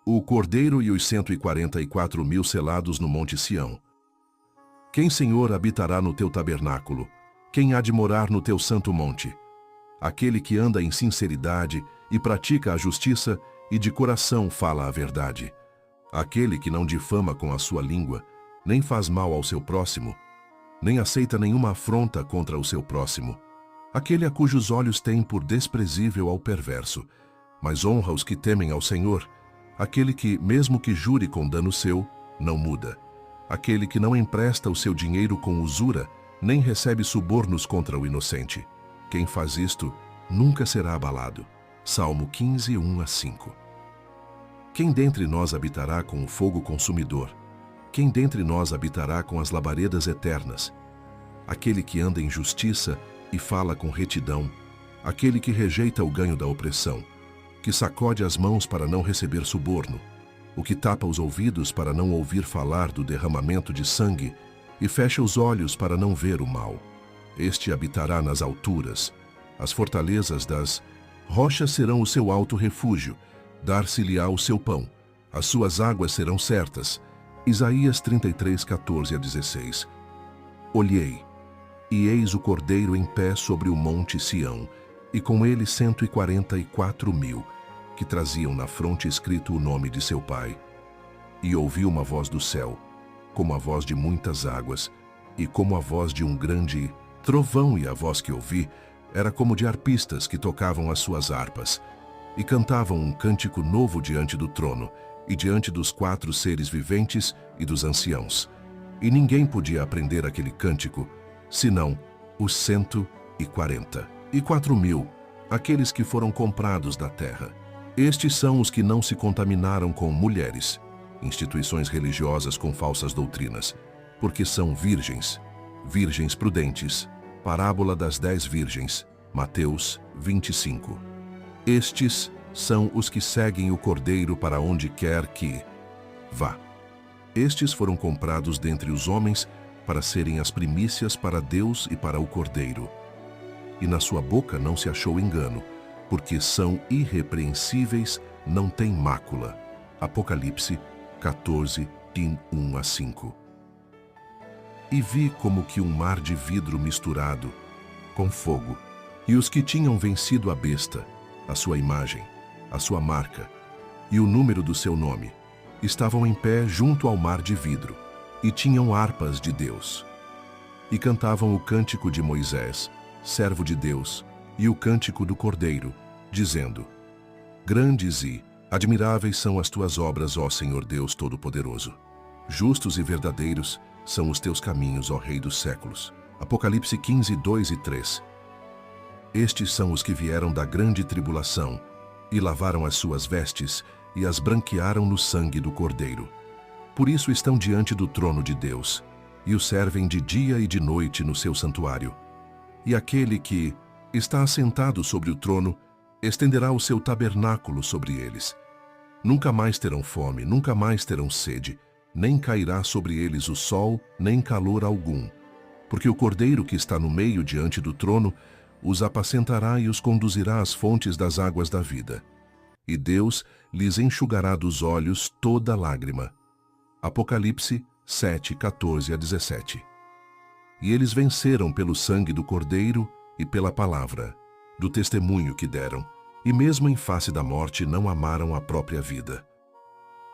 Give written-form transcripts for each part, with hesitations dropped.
o Cordeiro e os 144.000 selados no Monte Sião. Quem, Senhor, habitará no teu tabernáculo? Quem há de morar no teu santo monte? Aquele que anda em sinceridade e pratica a justiça e de coração fala a verdade. Aquele que não difama com a sua língua, nem faz mal ao seu próximo, nem aceita nenhuma afronta contra o seu próximo. Aquele a cujos olhos tem por desprezível ao perverso, mas honra os que temem ao Senhor. Aquele que, mesmo que jure com dano seu, não muda. Aquele que não empresta o seu dinheiro com usura, nem recebe subornos contra o inocente. Quem faz isto, nunca será abalado. Salmo 15, 1-5. Quem dentre nós habitará com o fogo consumidor? Quem dentre nós habitará com as labaredas eternas? Aquele que anda em justiça e fala com retidão, aquele que rejeita o ganho da opressão, que sacode as mãos para não receber suborno, o que tapa os ouvidos para não ouvir falar do derramamento de sangue e fecha os olhos para não ver o mal. Este habitará nas alturas, as fortalezas das rochas serão o seu alto refúgio, dar-se-lhe-á o seu pão, as suas águas serão certas. Isaías 33, 14-16. Olhei, e eis o Cordeiro em pé sobre o monte Sião, e com ele 144.000, que traziam na fronte escrito o nome de seu pai. E ouvi uma voz do céu, como a voz de muitas águas, e como a voz de um grande trovão, e a voz que ouvi era como de arpistas que tocavam as suas harpas, e cantavam um cântico novo diante do trono, e diante dos 4 seres viventes e dos anciãos. E ninguém podia aprender aquele cântico, senão os 144.000, aqueles que foram comprados da terra. Estes são os que não se contaminaram com mulheres, instituições religiosas com falsas doutrinas, porque são virgens, virgens prudentes. Parábola das 10 virgens, Mateus 25. Estes são os que seguem o Cordeiro para onde quer que vá. Estes foram comprados dentre os homens para serem as primícias para Deus e para o Cordeiro. E na sua boca não se achou engano, porque são irrepreensíveis, não têm mácula. Apocalipse 14, 1-5. E vi como que um mar de vidro misturado com fogo, e os que tinham vencido a besta, a sua imagem, a sua marca e o número do seu nome, estavam em pé junto ao mar de vidro, e tinham harpas de Deus. E cantavam o cântico de Moisés, servo de Deus, e o cântico do Cordeiro, dizendo: Grandes e admiráveis são as tuas obras, ó Senhor Deus Todo-Poderoso. Justos e verdadeiros são os teus caminhos, ó Rei dos séculos. Apocalipse 15, 2-3. Estes são os que vieram da grande tribulação, e lavaram as suas vestes, e as branquearam no sangue do Cordeiro. Por isso estão diante do trono de Deus, e o servem de dia e de noite no seu santuário. E aquele que está assentado sobre o trono estenderá o seu tabernáculo sobre eles. Nunca mais terão fome, nunca mais terão sede, nem cairá sobre eles o sol, nem calor algum. Porque o Cordeiro que está no meio diante do trono os apacentará e os conduzirá às fontes das águas da vida. E Deus lhes enxugará dos olhos toda lágrima. Apocalipse 7, 14-17. E eles venceram pelo sangue do Cordeiro e pela palavra, do testemunho que deram, e mesmo em face da morte não amaram a própria vida.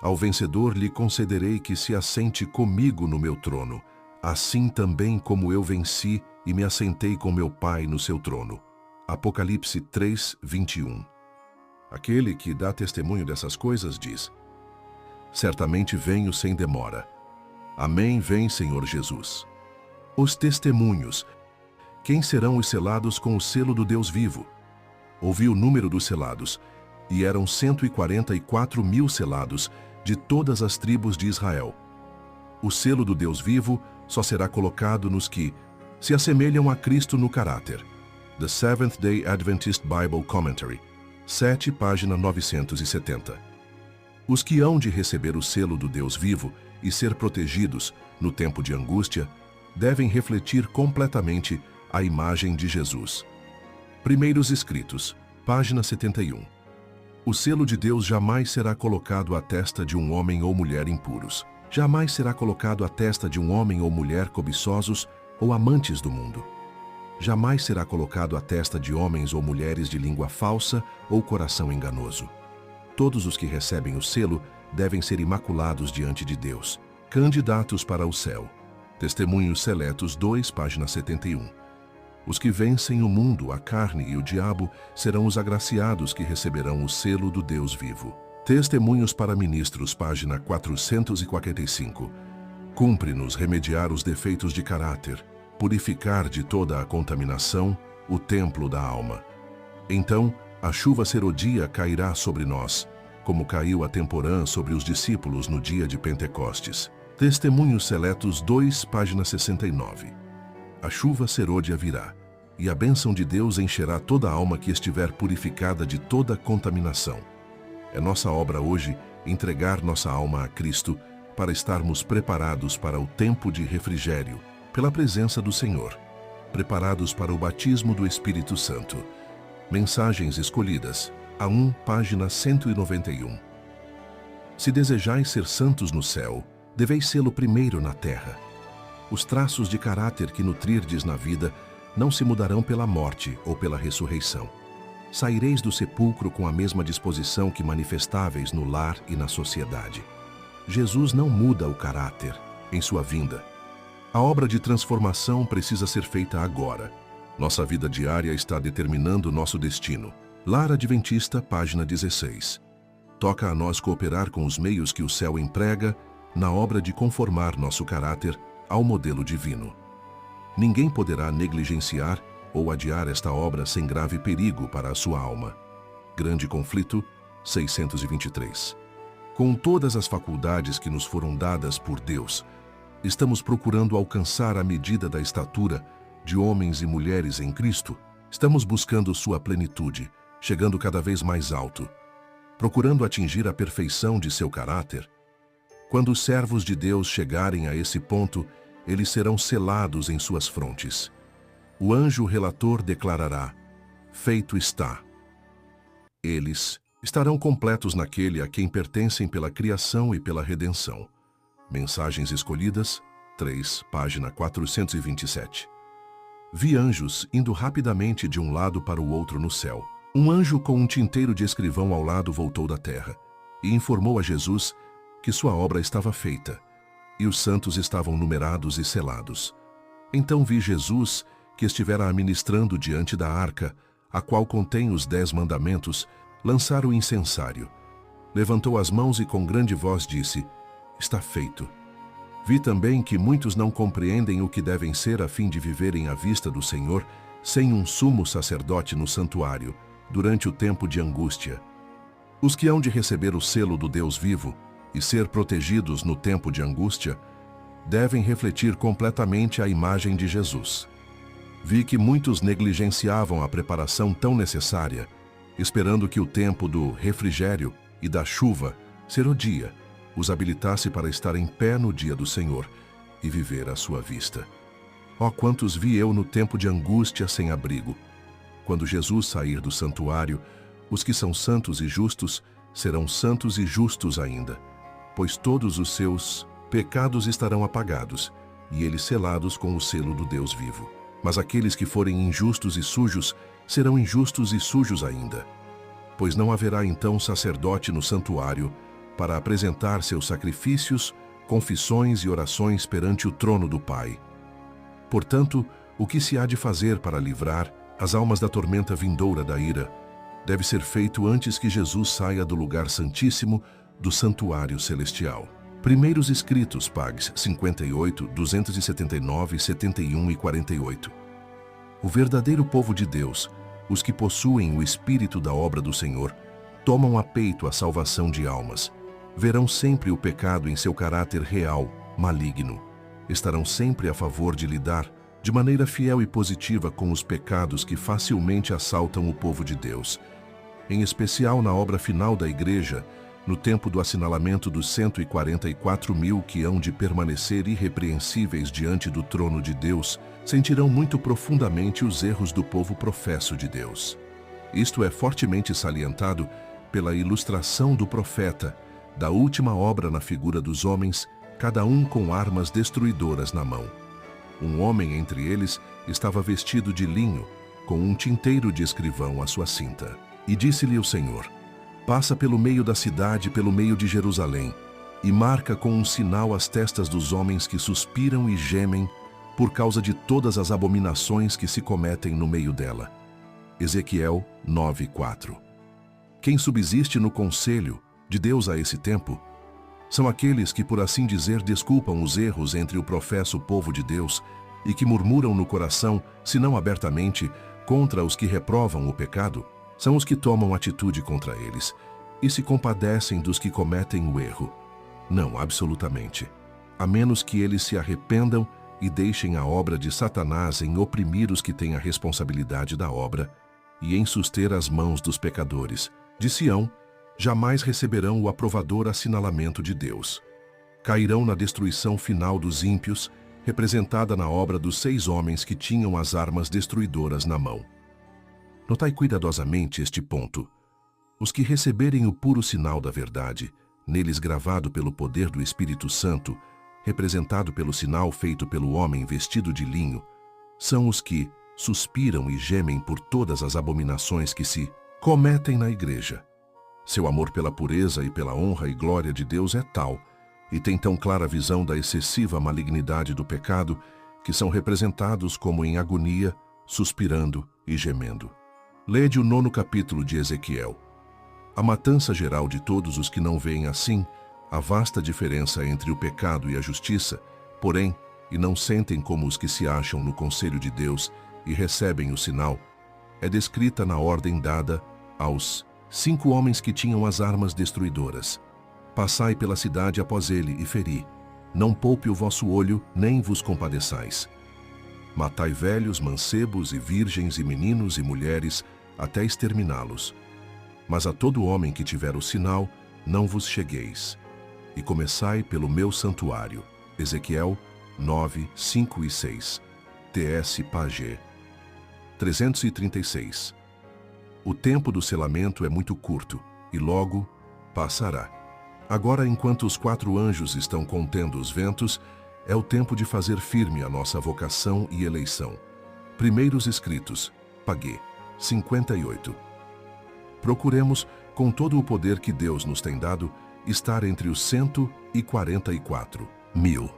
Ao vencedor lhe concederei que se assente comigo no meu trono, assim também como eu venci e me assentei com meu Pai no seu trono. Apocalipse 3, 21. Aquele que dá testemunho dessas coisas diz: Certamente venho sem demora. Amém, vem, Senhor Jesus. Os testemunhos. Quem serão os selados com o selo do Deus vivo? Ouvi o número dos selados, e eram 144.000 selados de todas as tribos de Israel. O selo do Deus vivo só será colocado nos que se assemelham a Cristo no caráter. The Seventh-day Adventist Bible Commentary, 7, página 970. Os que hão de receber o selo do Deus vivo e ser protegidos no tempo de angústia devem refletir completamente a imagem de Jesus. Primeiros Escritos, página 71. O selo de Deus jamais será colocado à testa de um homem ou mulher impuros. Jamais será colocado à testa de um homem ou mulher cobiçosos ou amantes do mundo. Jamais será colocado à testa de homens ou mulheres de língua falsa ou coração enganoso. Todos os que recebem o selo devem ser imaculados diante de Deus, candidatos para o céu. Testemunhos Seletos 2, página 71. Os que vencem o mundo, a carne e o diabo serão os agraciados que receberão o selo do Deus vivo. Testemunhos para Ministros, página 445. Cumpre-nos remediar os defeitos de caráter, purificar de toda a contaminação o templo da alma. Então, a chuva serodia cairá sobre nós, como caiu a temporã sobre os discípulos no dia de Pentecostes. Testemunhos Seletos 2, página 69. A chuva serôdia virá, e a bênção de Deus encherá toda a alma que estiver purificada de toda contaminação. É nossa obra hoje entregar nossa alma a Cristo para estarmos preparados para o tempo de refrigério, pela presença do Senhor, preparados para o batismo do Espírito Santo. Mensagens escolhidas, A1, página 191. Se desejais ser santos no céu, deveis sê-lo primeiro na terra. Os traços de caráter que nutrirdes na vida não se mudarão pela morte ou pela ressurreição. Saireis do sepulcro com a mesma disposição que manifestáveis no lar e na sociedade. Jesus não muda o caráter em sua vinda. A obra de transformação precisa ser feita agora. Nossa vida diária está determinando nosso destino. Lar Adventista, página 16. Toca a nós cooperar com os meios que o céu emprega na obra de conformar nosso caráter ao modelo divino. Ninguém poderá negligenciar ou adiar esta obra sem grave perigo para a sua alma. Grande Conflito, 623. Com todas as faculdades que nos foram dadas por Deus, estamos procurando alcançar a medida da estatura de homens e mulheres em Cristo. Estamos buscando sua plenitude, chegando cada vez mais alto, procurando atingir a perfeição de seu caráter. Quando os servos de Deus chegarem a esse ponto, eles serão selados em suas frontes. O anjo relator declarará: feito está. Eles estarão completos naquele a quem pertencem pela criação e pela redenção. Mensagens escolhidas, 3, página 427. Vi anjos indo rapidamente de um lado para o outro no céu. Um anjo com um tinteiro de escrivão ao lado voltou da terra e informou a Jesus que sua obra estava feita e os santos estavam numerados e selados. Então vi Jesus, que estivera ministrando diante da arca, a qual contém os 10 mandamentos, lançar o incensário. Levantou as mãos e com grande voz disse: está feito. Vi também que muitos não compreendem o que devem ser a fim de viverem à vista do Senhor, sem um sumo sacerdote no santuário, durante o tempo de angústia. Os que hão de receber o selo do Deus vivo e ser protegidos no tempo de angústia, devem refletir completamente a imagem de Jesus. Vi que muitos negligenciavam a preparação tão necessária, esperando que o tempo do refrigério e da chuva ser o dia, os habilitasse para estar em pé no dia do Senhor e viver à sua vista. Ó, quantos vi eu no tempo de angústia sem abrigo! Quando Jesus sair do santuário, os que são santos e justos serão santos e justos ainda, pois todos os seus pecados estarão apagados e eles selados com o selo do Deus vivo. Mas aqueles que forem injustos e sujos serão injustos e sujos ainda, pois não haverá então sacerdote no santuário para apresentar seus sacrifícios, confissões e orações perante o trono do Pai. Portanto, o que se há de fazer para livrar as almas da tormenta vindoura da ira deve ser feito antes que Jesus saia do lugar santíssimo do santuário celestial. Primeiros Escritos, pags 58, 279, 71 e 48. O verdadeiro povo de Deus, os que possuem o espírito da obra do Senhor, tomam a peito a salvação de almas. Verão sempre o pecado em seu caráter real, maligno. Estarão sempre a favor de lidar de maneira fiel e positiva com os pecados que facilmente assaltam o povo de Deus. Em especial na obra final da Igreja, no tempo do assinalamento dos 144.000 que hão de permanecer irrepreensíveis diante do trono de Deus, sentirão muito profundamente os erros do povo professo de Deus. Isto é fortemente salientado pela ilustração do profeta, da última obra na figura dos homens, cada um com armas destruidoras na mão. Um homem entre eles estava vestido de linho, com um tinteiro de escrivão à sua cinta. E disse-lhe o Senhor: passa pelo meio da cidade, pelo meio de Jerusalém, e marca com um sinal as testas dos homens que suspiram e gemem por causa de todas as abominações que se cometem no meio dela. Ezequiel 9:4. Quem subsiste no conselho de Deus a esse tempo são aqueles que, por assim dizer, desculpam os erros entre o professo povo de Deus e que murmuram no coração, se não abertamente, contra os que reprovam o pecado. São os que tomam atitude contra eles e se compadecem dos que cometem o erro. Não, absolutamente. A menos que eles se arrependam e deixem a obra de Satanás em oprimir os que têm a responsabilidade da obra e em suster as mãos dos pecadores. De Sião, jamais receberão o aprovador assinalamento de Deus. Cairão na destruição final dos ímpios, representada na obra dos 6 homens que tinham as armas destruidoras na mão. Notai cuidadosamente este ponto. Os que receberem o puro sinal da verdade, neles gravado pelo poder do Espírito Santo, representado pelo sinal feito pelo homem vestido de linho, são os que suspiram e gemem por todas as abominações que se cometem na igreja. Seu amor pela pureza e pela honra e glória de Deus é tal, e tem tão clara visão da excessiva malignidade do pecado, que são representados como em agonia, suspirando e gemendo. Lede o 9º capítulo de Ezequiel. A matança geral de todos os que não veem assim a vasta diferença entre o pecado e a justiça, porém, e não sentem como os que se acham no conselho de Deus e recebem o sinal, é descrita na ordem dada aos 5 homens que tinham as armas destruidoras. Passai pela cidade após ele e feri. Não poupe o vosso olho, nem vos compadeçais. Matai velhos, mancebos e virgens e meninos e mulheres, até exterminá-los. Mas a todo homem que tiver o sinal, não vos chegueis. E começai pelo meu santuário. Ezequiel 9, 5 e 6. T.S. Page 336. O tempo do selamento é muito curto, e logo passará. Agora, enquanto os 4 anjos estão contendo os ventos, é o tempo de fazer firme a nossa vocação e eleição. Primeiros escritos, Page 58. Procuremos, com todo o poder que Deus nos tem dado, estar entre os 144.000.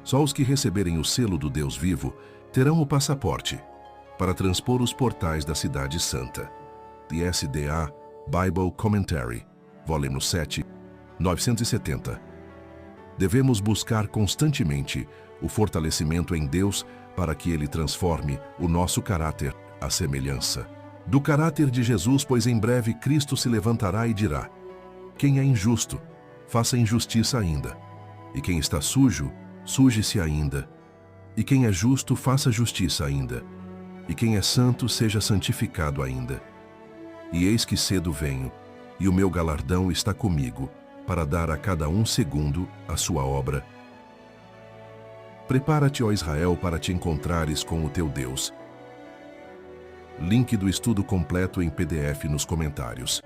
Só os que receberem o selo do Deus vivo terão o passaporte para transpor os portais da Cidade Santa. TSDA Bible Commentary, volume 7, 970. Devemos buscar constantemente o fortalecimento em Deus para que Ele transforme o nosso caráter à semelhança do caráter de Jesus, pois em breve Cristo se levantará e dirá: quem é injusto, faça injustiça ainda. E quem está sujo, suje-se ainda. E quem é justo, faça justiça ainda. E quem é santo, seja santificado ainda. E eis que cedo venho, e o meu galardão está comigo, para dar a cada um segundo a sua obra. Prepara-te, ó Israel, para te encontrares com o teu Deus. Link do estudo completo em PDF nos comentários.